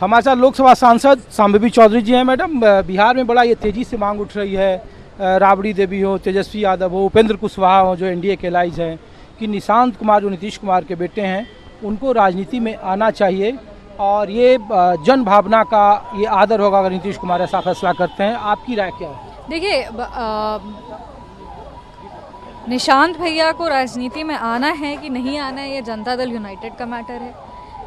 हमारे साथ लोकसभा सांसद शांभवी चौधरी जी हैं। मैडम, बिहार में बड़ा ये तेज़ी से मांग उठ रही है, राबड़ी देवी हो, तेजस्वी यादव हो, उपेंद्र कुशवाहा हो जो एनडीए के एलाइज हैं, कि निशांत कुमार जो नीतीश कुमार के बेटे हैं उनको राजनीति में आना चाहिए और ये जन भावना का ये आदर होगा अगर नीतीश कुमार ऐसा फैसला करते हैं। आपकी राय क्या है? देखिए, निशांत भैया को राजनीति में आना है कि नहीं आना है, ये जनता दल यूनाइटेड का मैटर है।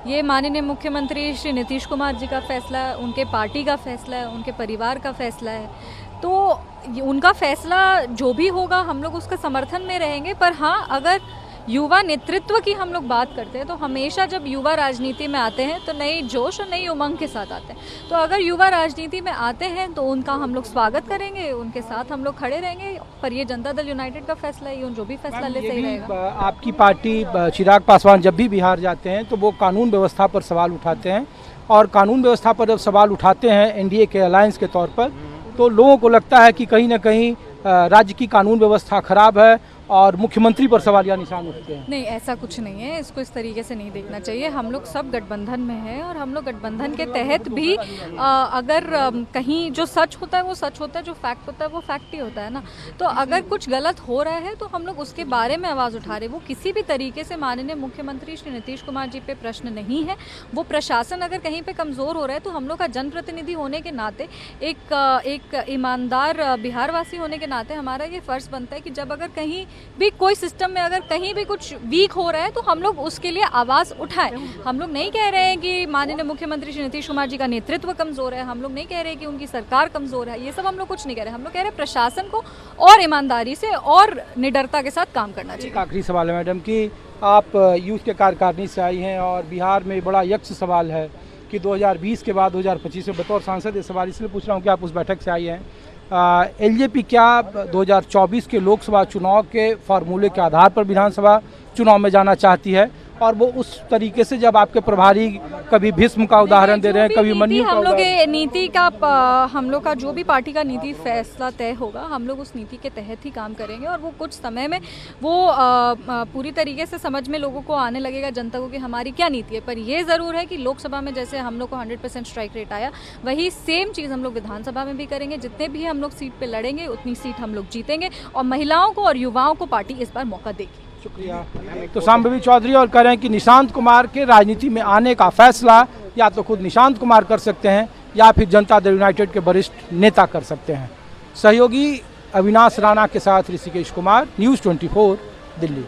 ये माननीय मुख्यमंत्री श्री नीतीश कुमार जी का फैसला है, उनके पार्टी का फैसला है, उनके परिवार का फैसला है। तो उनका फैसला जो भी होगा हम लोग उसका समर्थन में रहेंगे। पर हाँ, अगर युवा नेतृत्व की हम लोग बात करते हैं तो हमेशा जब युवा राजनीति में आते हैं तो नई जोश और नई उमंग के साथ आते हैं। तो अगर युवा राजनीति में आते हैं तो उनका हम लोग स्वागत करेंगे, उनके साथ हम लोग खड़े रहेंगे। पर ये जनता दल यूनाइटेड का फैसला है, जो भी फैसला ले सही रहेगा। आपकी पार्टी चिराग पासवान जब भी बिहार जाते हैं तो वो कानून व्यवस्था पर सवाल उठाते हैं और कानून व्यवस्था पर जब सवाल उठाते हैं एनडीए के अलायंस के तौर पर, तो लोगों को लगता है कि कहीं ना कहीं राज्य की कानून व्यवस्था खराब है और मुख्यमंत्री पर सवाल या निशान उठते हैं। नहीं, ऐसा कुछ नहीं है, इसको इस तरीके से नहीं देखना चाहिए। हम लोग सब गठबंधन में हैं और हम लोग गठबंधन के तहत भी अगर कहीं जो सच होता है वो सच होता है, जो फैक्ट होता है वो फैक्ट ही होता है ना। तो अगर कुछ गलत हो रहा है तो हम लोग उसके बारे में आवाज़ उठा रहे। वो किसी भी तरीके से माननीय मुख्यमंत्री श्री नीतीश कुमार जी पे प्रश्न नहीं है। वो प्रशासन अगर कहीं पर कमज़ोर हो रहा है तो हम लोग का जनप्रतिनिधि होने के नाते, एक ईमानदार बिहारवासी होने के नाते हमारा ये फ़र्ज़ बनता है कि जब अगर कहीं भी कोई सिस्टम में अगर कहीं भी कुछ वीक हो रहा है तो हम लोग उसके लिए आवाज़ उठाएं। हम लोग नहीं कह रहे हैं कि माननीय मुख्यमंत्री श्री नीतीश कुमार जी का नेतृत्व कमज़ोर है, हम लोग नहीं कह रहे कि उनकी सरकार कमज़ोर है, ये सब हम लोग कुछ नहीं कह रहे। हम लोग कह रहे हैं प्रशासन को और ईमानदारी से और निडरता के साथ काम करना चाहिए। आखिरी सवाल है मैडम कि आप यूथ के कार्यकारिणी से आई हैं और बिहार में बड़ा यक्ष सवाल है कि 2020 के बाद 2025 में बतौर सांसद ये सवाल इसलिए पूछ रहा हूँ कि आप उस बैठक से आई हैं। एलजेपी क्या 2024 के लोकसभा चुनाव के फार्मूले के आधार पर विधानसभा चुनाव में जाना चाहती है? और वो उस तरीके से जब आपके प्रभारी कभी भीष्म का उदाहरण दे रहे हैं, कभी मन्यु का नीति का हम लोग का जो भी पार्टी का नीति फैसला तय होगा हम लोग उस नीति के तहत ही काम करेंगे। और वो कुछ समय में वो पूरी तरीके से समझ में लोगों को आने लगेगा, जनता को, कि हमारी क्या नीति है। पर ये ज़रूर है कि लोकसभा में जैसे हम लोग को 100% स्ट्राइक रेट आया, वही सेम चीज़ हम लोग विधानसभा में भी करेंगे। जितने भी हम लोग सीट पर लड़ेंगे उतनी सीट हम लोग जीतेंगे और महिलाओं को और युवाओं को पार्टी इस बार मौका देगी। शुक्रिया। तो शांभवी चौधरी और कह रहे हैं कि निशांत कुमार के राजनीति में आने का फैसला या तो खुद निशांत कुमार कर सकते हैं या फिर जनता दल यूनाइटेड के वरिष्ठ नेता कर सकते हैं। सहयोगी अविनाश राणा के साथ ऋषिकेश कुमार, न्यूज़ 24 दिल्ली।